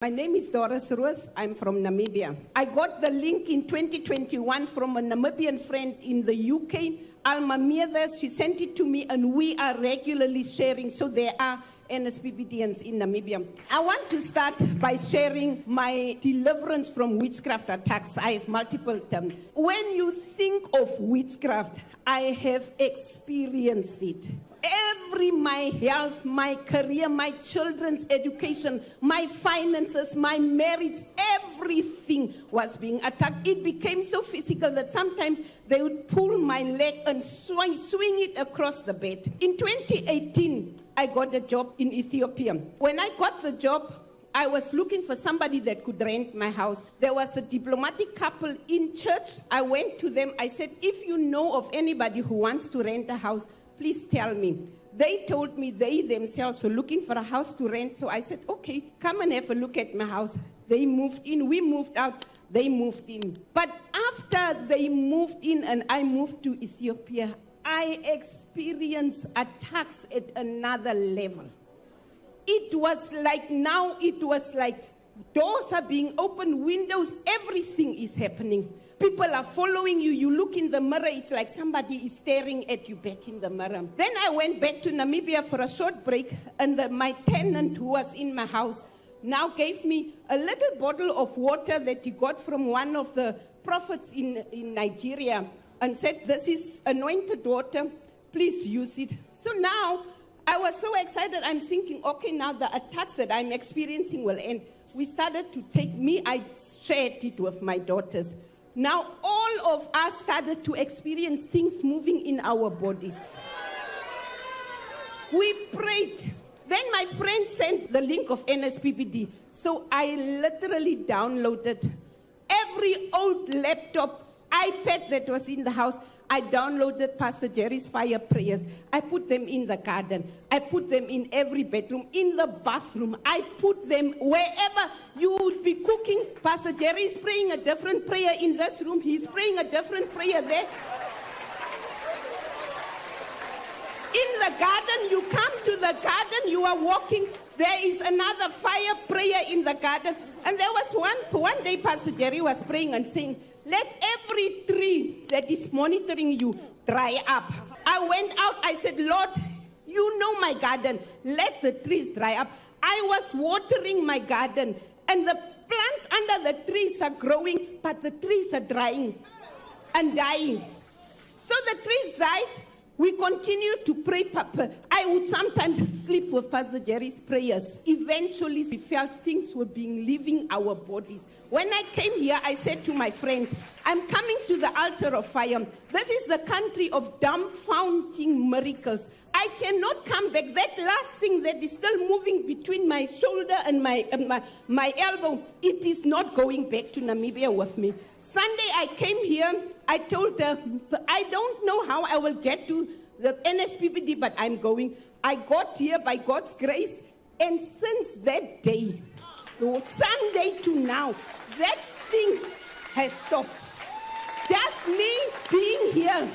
My name is Doris Roos. I'm from Namibia. I got the link in 2021 from a Namibian friend in the UK, Alma Meathers. She sent it to me, and we are regularly sharing. So there are NSPPDians in Namibia. I want to start by sharing my deliverance from witchcraft attacks. I have multiple terms. When you think of witchcraft, I have experienced it. My health, my career, my children's education, my finances, my marriage, everything was being attacked. It became so physical that sometimes they would pull my leg and swing it across the bed. In 2018, I got a job in Ethiopia. When I got the job, I was looking for somebody that could rent my house. There was a diplomatic couple in church. I went to them. I said, if you know of anybody who wants to rent a house, please tell me. They told me they themselves were looking for a house to rent. So I said, okay, come and have a look at my house. They moved in. We moved out. They moved in. But after they moved in and I moved to Ethiopia, I experienced attacks at another level. It was like doors are being opened, windows, everything is happening. People are following you. You look in the mirror, it's like somebody is staring at you back in the mirror. Then I went back to Namibia for a short break, and my tenant who was in my house now gave me a little bottle of water that he got from one of the prophets in Nigeria and said, this is anointed water, please use it. So now I was so excited. I'm thinking, okay, now the attacks that I'm experiencing will end. We started to take me, I shared it with my daughters. Now, all of us started to experience things moving in our bodies. We prayed. Then my friend sent the link of NSPPD. So I literally downloaded every old laptop, iPad that was in the house. I downloaded Pastor Jerry's fire prayers. I put them in the garden. I put them in every bedroom, in the bathroom. I put them wherever you would be cooking. Pastor Jerry is praying a different prayer in this room. He's praying a different prayer there. In the garden, you come to the garden, you are walking. There is another fire prayer in the garden. And there was one day Pastor Jerry was praying and saying, let every tree that is monitoring you dry up. I went out, I said, Lord, you know my garden. Let the trees dry up. I was watering my garden, and the plants under the trees are growing, but the trees are drying and dying. So the trees died. We continued to pray. I would sometimes sleep with Pastor Jerry's prayers. Eventually, we felt things were leaving our bodies. When I came here, I said to my friend, I'm coming to the altar of fire. This is the country of dumbfounding miracles. I cannot come back. That last thing that is still moving between my shoulder and my elbow, it is not going back to Namibia with me. Sunday, I came here. I told her, I don't know how I will get to the NSPPD, but I'm going. I got here by God's grace, and since that day, Sunday to now, that thing has stopped. Just me being here,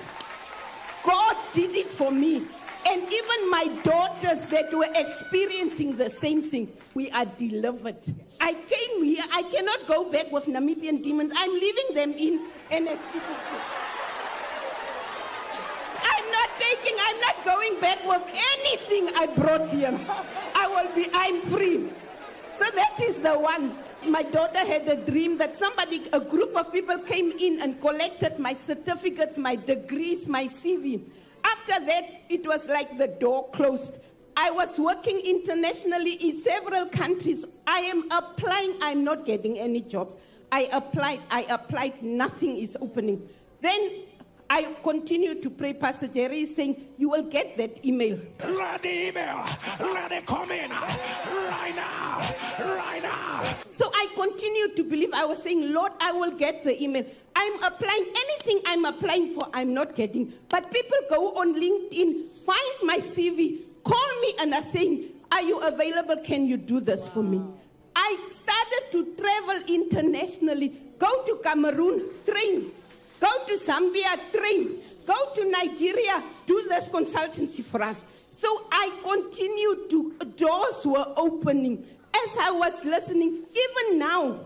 God did it for me. And even my daughters that were experiencing the same thing, we are delivered. I came here, I cannot go back with Namibian demons. I'm leaving them in NSPPD. I'm not going back with anything I brought here. I'm free. So that is the one. My daughter had a dream that a group of people came in and collected my certificates, my degrees, my CV. After that, it was like the door closed. I was working internationally in several countries. I am applying. I'm not getting any jobs. I applied. Nothing is opening. Then I continued to pray. Pastor Jerry is saying, you will get that email. Let the email, let it come in right now. So I continued to believe. I was saying, Lord, I will get the email. I'm applying. Anything I'm applying for, I'm not getting. But people go on LinkedIn, find my CV, call me and are saying, are you available? Can you do this for me? I started to travel internationally, go to Cameroon, train. Go to Zambia, train. Go to Nigeria, do this consultancy for us. So I continued to, doors were opening. as I was listening, even now,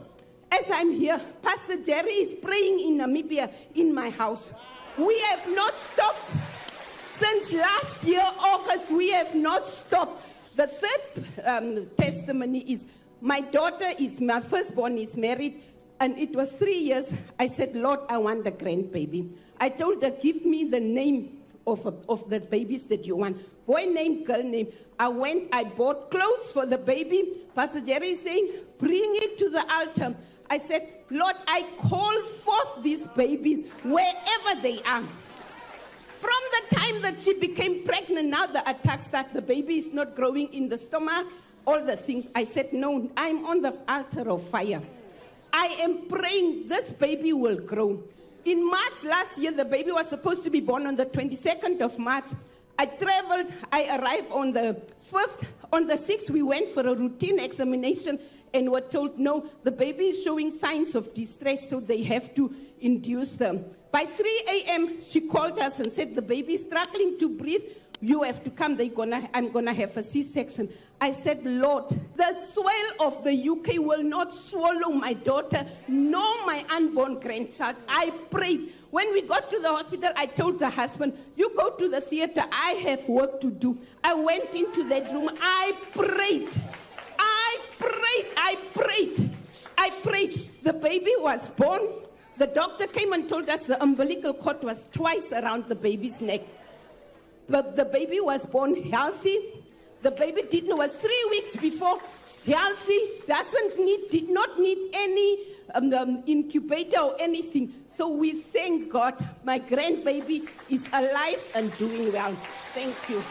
as I'm here, Pastor Jerry is praying in Namibia in my house. We have not stopped. Since last year, August, we have not stopped. The third testimony is my firstborn is married, and it was 3 years. I said, Lord, I want a grandbaby. I told her, give me the name of the babies that you want. Boy name, girl name. I bought clothes for the baby. Pastor Jerry is saying, bring it to the altar. I said, Lord, I call forth these babies wherever they are. From the time that she became pregnant, now the attack started, the baby is not growing in the stomach, all the things. I said, no, I'm on the altar of fire. I am praying this baby will grow. In March last year, the baby was supposed to be born on the 22nd of March. I traveled, I arrived on the 5th. On the 6th, we went for a routine examination and were told, no, the baby is showing signs of distress, so they have to induce them. By 3 a.m., she called us and said, the baby is struggling to breathe. You have to come. I'm going to have a C-section. I said, Lord, the soil of the UK will not swallow my daughter nor my unborn grandchild. I prayed. When we got to the hospital, I told the husband, you go to the theater. I have work to do. I went into that room. I prayed. The baby was born. The doctor came and told us the umbilical cord was twice around the baby's neck. But the baby was born healthy. The baby was 3 weeks before healthy, did not need any incubator or anything. So we thank God. My grandbaby is alive and doing well. Thank you.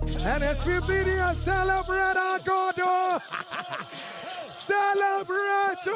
NSPPD, celebrate our God. Celebrate.